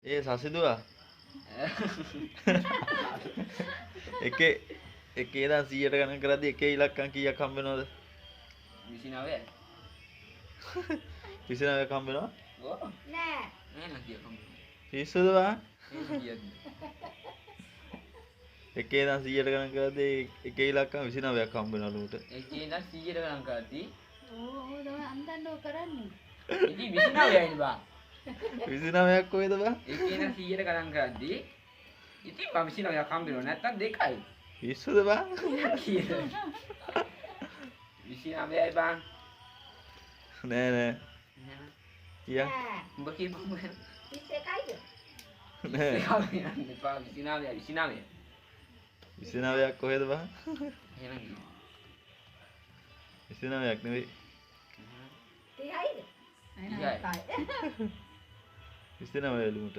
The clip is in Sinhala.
ඒ සසිදුවා එකේ එකේ ඉඳන් 100ට ගණන් කරද්දී එකේ ඉලක්කම් කීයක් හම්බ වෙනවද? 29යි. 29ක් හම්බ වෙනවා? ඕ නෑ. නෑ කීයක් හම්බ වෙනවද? පිස්සුද බං? කීයක්ද? එකේ ඉඳන් 100ට ගණන් කරද්දී එකේ ඉලක්කම් 29ක් හම්බ වෙනවලු උට. එකේ ඉඳන් 100ට ගණන් කරද්දී ඕ තමයි අන්දන්න ඕක කරන්නේ. ඉතින් 29යිනේ බං. 29ක් කොහෙද බං? එකේ ඉඳන් 100ට ගණන් කරද්දී ඉතින් 29ක් හම්බ වෙනව නැත්තම් දෙකයි. පිස්සුද බං? කීයද? 29යි බං. නෑ නෑ. කියා? උඹ කියපන් මොකද? 31යිද? නෑ. 29යි. 29ක් කොහෙද බං? එහෙනම් කීයද? 29ක් නෙවෙයි. 30යිද? 30යි. 29 වෙලු උට.